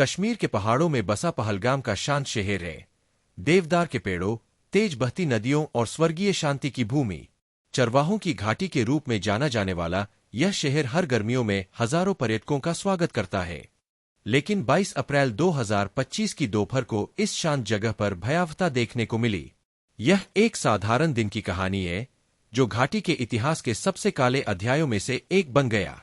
कश्मीर के पहाड़ों में बसा पहलगाम का शांत शहर है। देवदार के पेड़ों, तेज बहती नदियों और स्वर्गीय शांति की भूमि, चरवाहों की घाटी के रूप में जाना जाने वाला यह शहर हर गर्मियों में हजारों पर्यटकों का स्वागत करता है। लेकिन 22 अप्रैल 2025 की दोपहर को इस शांत जगह पर भयावहता देखने को मिली। यह एक साधारण दिन की कहानी है जो घाटी के इतिहास के सबसे काले अध्यायों में से एक बन गया।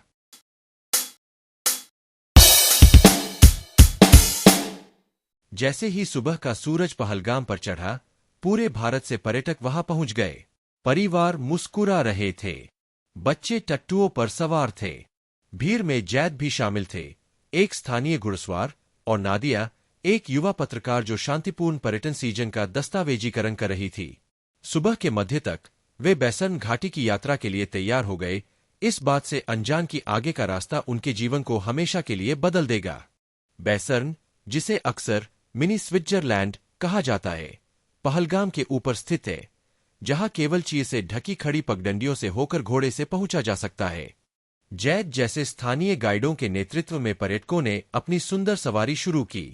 जैसे ही सुबह का सूरज पहलगाम पर चढ़ा, पूरे भारत से पर्यटक वहां पहुंच गए। परिवार मुस्कुरा रहे थे, बच्चे टट्टुओं पर सवार थे, भीड़ में जैद भी शामिल थे, एक स्थानीय घुड़सवार, और नादिया, एक युवा पत्रकार जो शांतिपूर्ण पर्यटन सीजन का दस्तावेजीकरण कर रही थी। सुबह के मध्य तक वे बैसर्न घाटी की यात्रा के लिए तैयार हो गए, इस बात से अनजान कि आगे का रास्ता उनके जीवन को हमेशा के लिए बदल देगा। बैसर्न, जिसे अक्सर मिनी स्विट्जरलैंड कहा जाता है, पहलगाम के ऊपर स्थित है, जहां केवल चीर से ढकी खड़ी पगडंडियों से होकर घोड़े से पहुंचा जा सकता है। जैद जैसे स्थानीय गाइडों के नेतृत्व में पर्यटकों ने अपनी सुंदर सवारी शुरू की।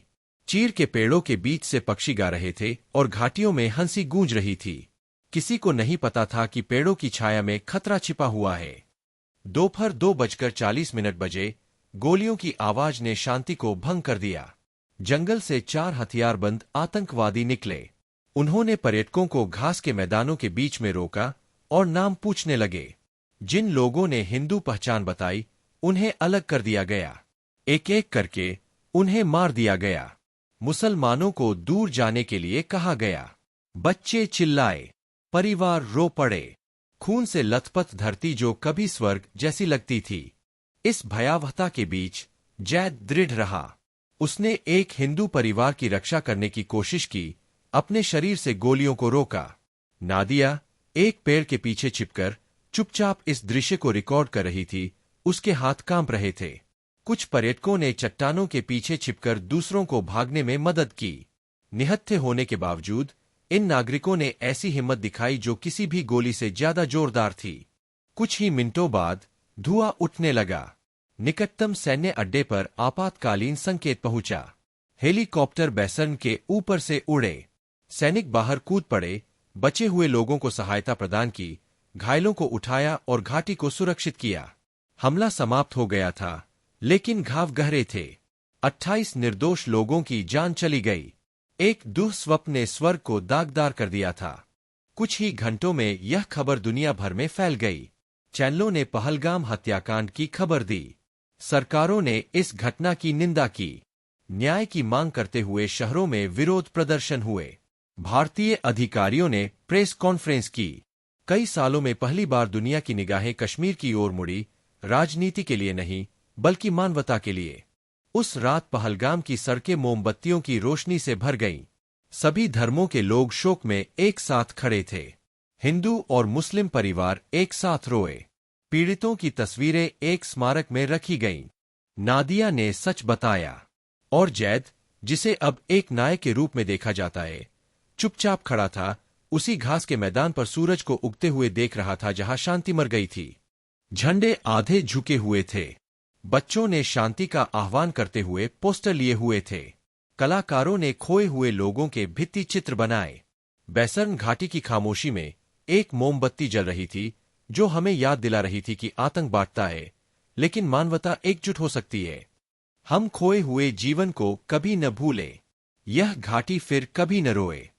चीर के पेड़ों के बीच से पक्षी गा रहे थे और घाटियों में हंसी गूंज रही थी। किसी को नहीं पता था कि पेड़ों की छाया में खतरा छिपा हुआ है। दोपहर 2:40 बजे गोलियों की आवाज ने शांति को भंग कर दिया। जंगल से 4 हथियारबंद आतंकवादी निकले। उन्होंने पर्यटकों को घास के मैदानों के बीच में रोका और नाम पूछने लगे। जिन लोगों ने हिंदू पहचान बताई, उन्हें अलग कर दिया गया। एक एक करके उन्हें मार दिया गया। मुसलमानों को दूर जाने के लिए कहा गया। बच्चे चिल्लाए, परिवार रो पड़े। खून से लथपथ धरती जो कभी स्वर्ग जैसी लगती थी। इस भयावहता के बीच जैद दृढ़ रहा। उसने एक हिंदू परिवार की रक्षा करने की कोशिश की, अपने शरीर से गोलियों को रोका। नादिया एक पेड़ के पीछे छिपकर चुपचाप इस दृश्य को रिकॉर्ड कर रही थी, उसके हाथ कांप रहे थे। कुछ पर्यटकों ने चट्टानों के पीछे छिपकर दूसरों को भागने में मदद की। निहत्थे होने के बावजूद इन नागरिकों ने ऐसी हिम्मत दिखाई जो किसी भी गोली से ज्यादा जोरदार थी। कुछ ही मिनटों बाद धुआं उठने लगा। निकटतम सैन्य अड्डे पर आपातकालीन संकेत पहुंचा। हेलीकॉप्टर बैसर्न के ऊपर से उड़े। सैनिक बाहर कूद पड़े, बचे हुए लोगों को सहायता प्रदान की, घायलों को उठाया और घाटी को सुरक्षित किया। हमला समाप्त हो गया था, लेकिन घाव गहरे थे। 28 निर्दोष लोगों की जान चली गई। एक दुःस्वप्न ने स्वर्ग को दागदार कर दिया था। कुछ ही घंटों में यह खबर दुनिया भर में फैल गई। चैनलों ने पहलगाम हत्याकांड की खबर दी। सरकारों ने इस घटना की निंदा की। न्याय की मांग करते हुए शहरों में विरोध प्रदर्शन हुए। भारतीय अधिकारियों ने प्रेस कॉन्फ्रेंस की। कई सालों में पहली बार दुनिया की निगाहें कश्मीर की ओर मुड़ी, राजनीति के लिए नहीं, बल्कि मानवता के लिए। उस रात पहलगाम की सड़कें मोमबत्तियों की रोशनी से भर गईं। सभी धर्मों के लोग शोक में एक साथ खड़े थे। हिंदू और मुस्लिम परिवार एक साथ रोए। पीड़ितों की तस्वीरें एक स्मारक में रखी गईं। नादिया ने सच बताया, और जैद, जिसे अब एक नायक के रूप में देखा जाता है, चुपचाप खड़ा था, उसी घास के मैदान पर सूरज को उगते हुए देख रहा था जहां शांति मर गई थी। झंडे आधे झुके हुए थे। बच्चों ने शांति का आह्वान करते हुए पोस्टर लिए हुए थे। कलाकारों ने खोए हुए लोगों के भित्ति चित्र बनाए। बैसर्न घाटी की खामोशी में एक मोमबत्ती जल रही थी, जो हमें याद दिला रही थी कि आतंक बांटता है, लेकिन मानवता एकजुट हो सकती है। हम खोए हुए जीवन को कभी न भूलें। यह घाटी फिर कभी न रोए।